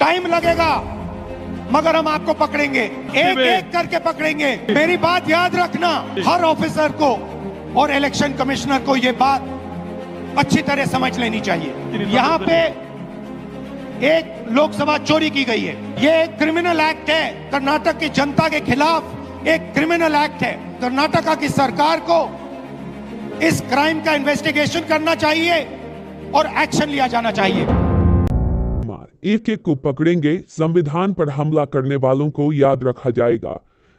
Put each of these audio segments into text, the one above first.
Time लगेगा, मगर हम आपको पकड़ेंगे, एक एक करके पकड़ेंगे। मेरी बात याद रखना, हर ऑफिसर को और इलेक्शन कमिश्नर को ये बात अच्छी तरह समझ लेनी चाहिए। यहाँ पे एक लोकसभा चोरी की गई है, ये एक क्रिमिनल एक्ट है, कर्नाटक की जनता के खिलाफ एक क्रिमिनल एक्ट है। कर्नाटका की सरकार को इस क्राइम का इन्वेस्टिगेशन करना चाहिए और एक्शन लिया जाना चाहिए। एक एक को पकड़ेंगे, संविधान पर हमला करने वालों को याद रखा जाएगा।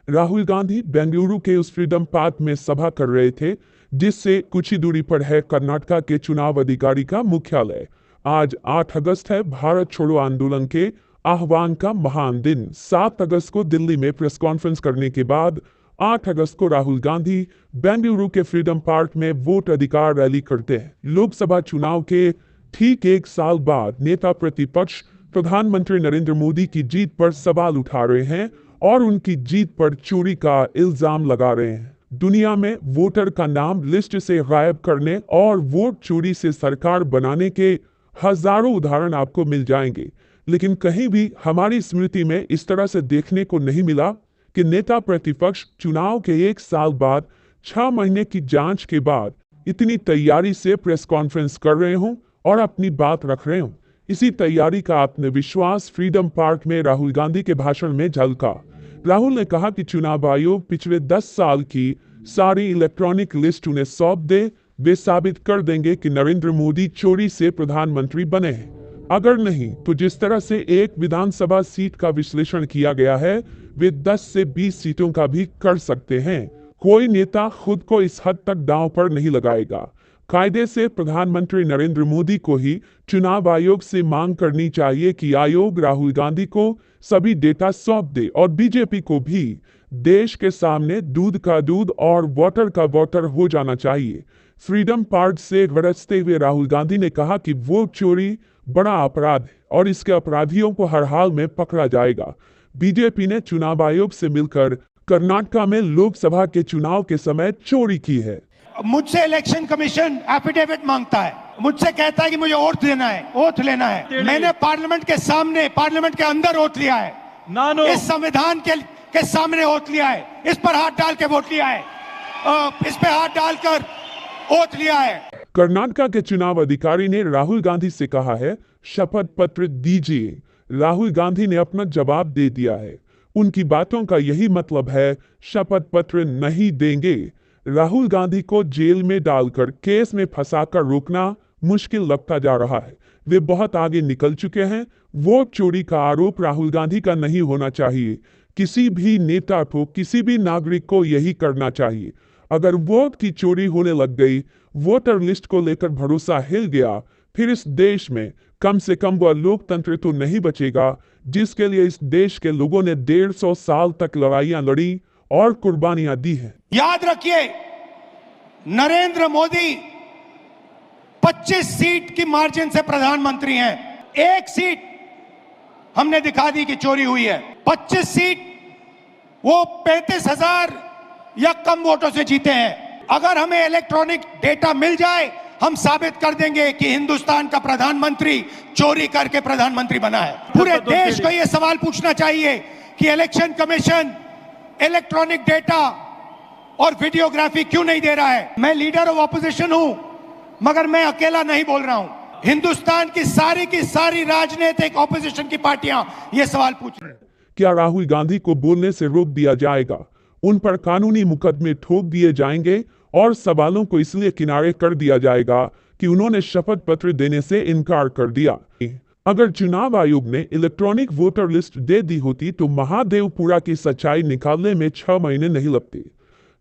राहुल गांधी बेंगलुरु के उस फ्रीडम पार्क में सभा कर रहे थे, जिससे कुछ ही दूरी पर है कर्नाटका के चुनाव अधिकारी का मुख्यालय। आज 8 अगस्त है, भारत छोड़ो आंदोलन के आह्वान का महान दिन। 7 अगस्त को दिल्ली में प्रेस कॉन्फ्रेंस करने के बाद 8 अगस्त को राहुल गांधी बेंगलुरु के फ्रीडम पार्क में वोट अधिकार रैली करते हैं। लोकसभा चुनाव के ठीक 1 साल बाद नेता प्रतिपक्ष प्रधानमंत्री नरेंद्र मोदी की जीत पर सवाल उठा रहे हैं और उनकी जीत पर चोरी का इल्जाम लगा रहे हैं। दुनिया में वोटर का नाम लिस्ट से गायब करने और वोट चोरी से सरकार बनाने के हजारों उदाहरण आपको मिल जाएंगे, लेकिन कहीं भी हमारी स्मृति में इस तरह से देखने को नहीं मिला कि नेता प्रतिपक्ष चुनाव के 1 साल बाद 6 महीने की जांच के बाद इतनी तैयारी से प्रेस कॉन्फ्रेंस कर रहे हों और अपनी बात रख रहे हों। इसी तैयारी का आत्मविश्वास फ्रीडम पार्क में राहुल गांधी के भाषण में झलका। राहुल ने कहा कि चुनाव आयोग पिछले 10 साल की सारी इलेक्ट्रॉनिक लिस्ट उन्हें सौंप दे, वे साबित कर देंगे कि नरेंद्र मोदी चोरी से प्रधानमंत्री बने हैं। अगर नहीं तो जिस तरह से एक विधानसभा सीट का विश्लेषण किया गया है, वे 10 से 20 सीटों का भी कर सकते हैं। कोई नेता खुद को इस हद तक दांव पर नहीं लगाएगा। कायदे से प्रधानमंत्री नरेंद्र मोदी को ही चुनाव आयोग से मांग करनी चाहिए कि आयोग राहुल गांधी को सभी डेटा सौंप दे और बीजेपी को भी देश के सामने दूध का दूध और वाटर का वाटर हो जाना चाहिए। फ्रीडम पार्क से गरजते हुए राहुल गांधी ने कहा कि वोट चोरी बड़ा अपराध है और इसके अपराधियों को हर हाल में पकड़ा जाएगा। बीजेपी ने चुनाव आयोग से मिलकर कर्नाटका में लोकसभा के चुनाव के समय चोरी की है। मुझसे इलेक्शन कमीशन एफिडेविट मांगता है, मुझसे कहता है कि मुझे ओथ देना है, ओथ लेना है। मैंने पार्लियामेंट के सामने, पार्लियामेंट के अंदर ओथ लिया है, इस संविधान के सामने ओथ लिया है, इस पर हाथ डाल के वोट लिया है, इस पे हाथ डालकर ओथ लिया है। कर्नाटका के चुनाव अधिकारी ने राहुल गांधी से कहा है, शपथ पत्र दीजिए। राहुल गांधी ने अपना जवाब दे दिया है। उनकी बातों का यही मतलब है, शपथ पत्र नहीं देंगे। राहुल गांधी को जेल में डालकर केस में फंसाकर रोकना मुश्किल लगता जा रहा है। वे बहुत आगे निकल चुके हैं। वोट चोरी का आरोप राहुल गांधी का नहीं होना चाहिए। किसी भी नेता को, किसी भी नागरिक को यही करना चाहिए। अगर वोट की चोरी होने लग गई, वोटर लिस्ट को लेकर भरोसा हिल गया, फिर इस देश में कम से कम वह लोकतंत्र तो नहीं बचेगा जिसके लिए इस देश के लोगों ने 150 साल तक लड़ाइयां लड़ी और कुर्बानियां दी हैं। याद रखिए, नरेंद्र मोदी 25 सीट की मार्जिन से प्रधानमंत्री हैं। एक सीट हमने दिखा दी कि चोरी हुई है। 25 सीट वो 35,000 या कम वोटों से जीते हैं। अगर हमें इलेक्ट्रॉनिक डेटा मिल जाए, हम साबित कर देंगे कि हिंदुस्तान का प्रधानमंत्री चोरी करके प्रधानमंत्री बना है। पूरे देश को यह सवाल पूछना चाहिए कि इलेक्शन कमीशन इलेक्ट्रॉनिक डेटा और वीडियोग्राफी क्यों नहीं दे रहा है। मैं लीडर ऑफ ऑपोजिशन हूं, मगर मैं अकेला नहीं बोल रहा हूं। हिंदुस्तान की सारी राजनीतिक ऑपोजिशन की पार्टियां ये सवाल पूछ रही हैं। क्या राहुल गांधी को बोलने से रोक दिया जाएगा? उन पर कानूनी मुकदमे ठोक दिए जाएंगे और सवालों को इसलिए किनारे कर दिया जाएगा कि उन्होंने शपथ पत्र देने से इनकार कर दिया। अगर चुनाव आयोग ने इलेक्ट्रॉनिक वोटर लिस्ट दे दी होती तो महादेवपुरा की सच्चाई निकालने में 6 महीने नहीं लगते।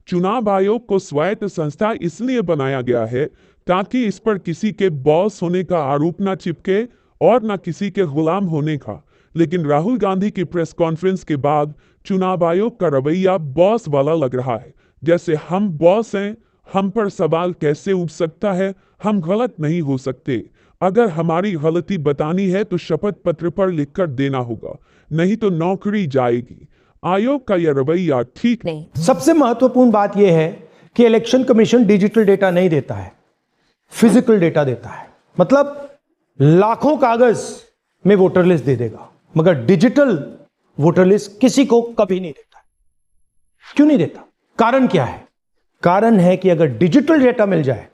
चुनाव आयोग को स्वायत्त संस्था इसलिए बनाया गया है ताकि इस पर किसी के बॉस होने का आरोप न चिपके और न किसी के गुलाम होने का। लेकिन राहुल गांधी की प्रेस कॉन्फ्रेंस के बाद चुनाव आयोग का रवैया बॉस वाला लग रहा है, जैसे हम बॉस हैं, हम पर सवाल कैसे उठ सकता है, हम गलत नहीं हो सकते। अगर हमारी गलती बतानी है तो शपथ पत्र पर लिखकर देना होगा, नहीं तो नौकरी जाएगी। आयोग का यह रवैया ठीक नहीं। सबसे महत्वपूर्ण बात यह है कि इलेक्शन कमीशन डिजिटल डेटा नहीं देता है, फिजिकल डेटा देता है। मतलब लाखों कागज में वोटर लिस्ट दे देगा। मगर डिजिटल वोटर लिस्ट किसी को कभी नहीं देता। क्यों नहीं देता? कारण क्या है? कारण है कि अगर डिजिटल डेटा मिल जाए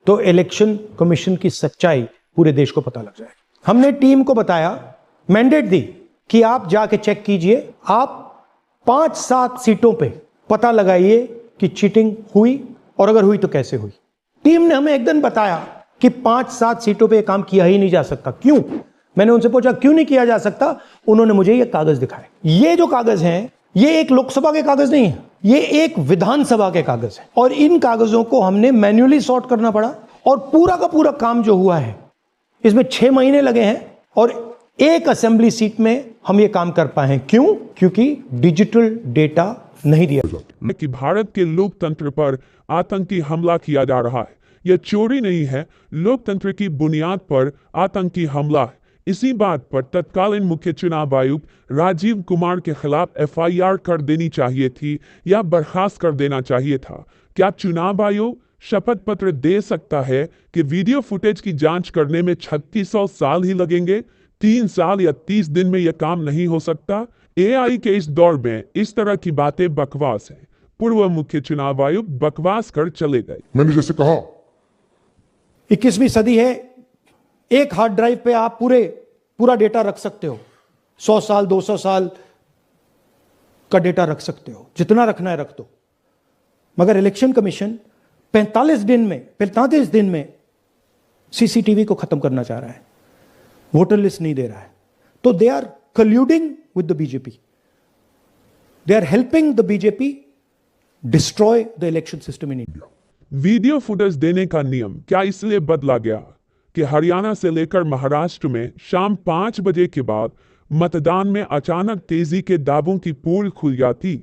तो इलेक्शन कमीशन की सच्चाई पूरे देश को पता लग जाए। हमने टीम को बताया, मैंडेट दी कि आप जाके चेक कीजिए, आप 5-7 सीटों पे पता लगाइए कि चीटिंग हुई और अगर हुई तो कैसे हुई। टीम ने हमें एक दिन बताया कि 5-7 सीटों पे काम किया ही नहीं जा सकता। क्यों? मैंने उनसे पूछा क्यों नहीं किया जा सकता? उन्होंने मुझे ये कागज दिखाए। ये जो कागज हैं, ये एक लोकसभा के कागज नहीं है, ये एक विधानसभा के कागज है और इन कागजों को हमने मैन्युअली सॉर्ट करना पड़ा और पूरा का पूरा काम जो हुआ है इसमें 6 महीने लगे हैं और एक असेंबली सीट में हम ये काम कर पाए हैं। क्यों? क्योंकि डिजिटल डेटा नहीं दिया। कि भारत के लोकतंत्र पर आतंकी हमला किया जा रहा है। यह चोरी नहीं है, लोकतंत्र की बुनियाद पर आतंकी हमला है। इसी बात पर तत्कालीन मुख्य चुनाव आयुक्त राजीव कुमार के खिलाफ एफआईआर कर देनी चाहिए थी या बर्खास्त कर देना चाहिए था। क्या चुनाव आयोग शपथ पत्र दे सकता है कि वीडियो फुटेज की जांच करने में 3600 साल ही लगेंगे? 3 साल या 30 दिन में यह काम नहीं हो सकता? एआई के इस दौर में इस तरह की बातें बकवास है। पूर्व मुख्य चुनाव आयुक्त बकवास कर चले गए। मैंने जैसे कहा 21वीं सदी है, एक हार्ड ड्राइव पे आप पूरा डेटा रख सकते हो। 100 साल 200 साल का डेटा रख सकते हो, जितना रखना है रख दो। मगर इलेक्शन कमीशन 45 दिन में सीसीटीवी को खत्म करना चाह रहा है, वोटर लिस्ट नहीं दे रहा है। तो they are colluding with the BJP, they are helping the BJP destroy the election system in India. Video footage देने का नियम क्या इसलिए बदला गया कि हरियाणा से लेकर महाराष्ट्र में शाम 5 बजे के बाद मतदान में अचानक तेजी के दावों की पोल खुल जाती?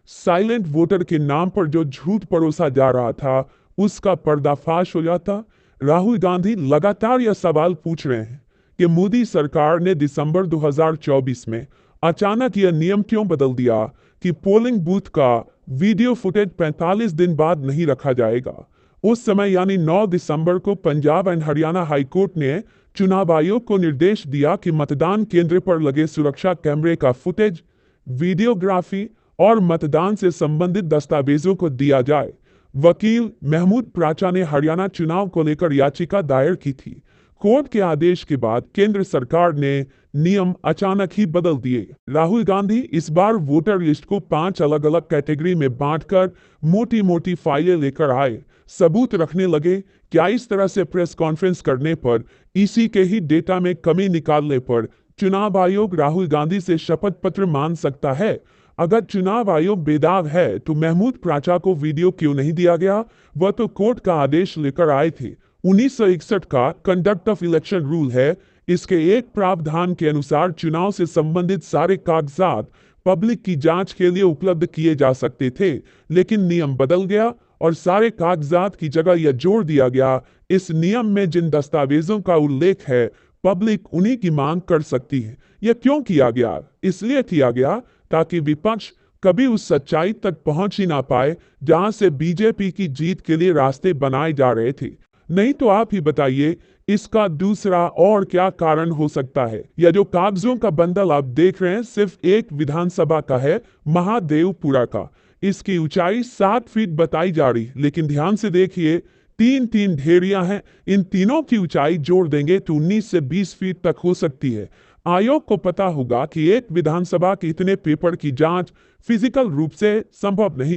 साइलेंट वोटर के नाम पर जो झूठ परोसा जा रहा था उसका पर्दाफाश हो जाता। राहुल गांधी लगातार यह सवाल पूछ रहे हैं कि मोदी सरकार ने दिसंबर 2024 में अचानक यह नियम क्यों बदल दिया कि पोलिंग बूथ का वीडियो फुटेज 45 दिन बाद नहीं रखा जाएगा। उस समय यानी 9 दिसंबर को पंजाब एंड हरियाणा हाईकोर्ट ने चुनाव आयोग को निर्देश दिया कि मतदान केंद्र पर लगे सुरक्षा कैमरे का फुटेज, वीडियोग्राफी और मतदान से संबंधित दस्तावेजों को दिया जाए। वकील महमूद प्राचा ने हरियाणा चुनाव को लेकर याचिका दायर की थी। कोर्ट के आदेश के बाद केंद्र सरकार ने नियम अचानक ही बदल दिए। राहुल गांधी इस बार वोटर लिस्ट को 5 अलग अलग कैटेगरी में बांटकर मोटी मोटी फाइलें लेकर आए, सबूत रखने लगे। क्या इस तरह से प्रेस कॉन्फ्रेंस करने पर, इसी के ही डेटा में कमी निकालने पर चुनाव आयोग राहुल गांधी से शपथ पत्र मांग सकता है? अगर चुनाव आयोग बेदाग है तो महमूद प्राचा को वीडियो क्यों नहीं दिया गया? वह तो कोर्ट का आदेश लेकर आए थे। 1961 का कंडक्ट ऑफ इलेक्शन रूल है। इसके एक प्रावधान के अनुसार चुनाव से संबंधित सारे कागजात पब्लिक की जांच के लिए उपलब्ध किए जा सकते थे, लेकिन नियम बदल गया और सारे कागजात की जगह यह जोड़ दिया गया, इस नियम में जिन दस्तावेजों का उल्लेख है पब्लिक उन्हीं की मांग कर सकती है। यह क्यों किया गया? इसलिए किया गया ताकि विपक्ष कभी उस सच्चाई तक पहुंच ही ना पाए जहां से बीजेपी की जीत के लिए रास्ते बनाए जा रहे थे। नहीं तो आप ही बताइए, इसका दूसरा और क्या कारण हो सकता है? यह जो कागजों का बंडल आप देख रहे हैं सिर्फ एक विधानसभा का है, महादेवपुरा का। इसकी ऊंचाई 7 फीट बताई जा रही, लेकिन ध्यान से देखिए 3 ढेरियां हैं। इन तीनों की ऊंचाई जोड़ देंगे तो 19 से 20 फीट तक हो सकती है। आयोग को पता होगा कि एक विधानसभा के इतने पेपर की जांच फिजिकल रूप से संभव नहीं।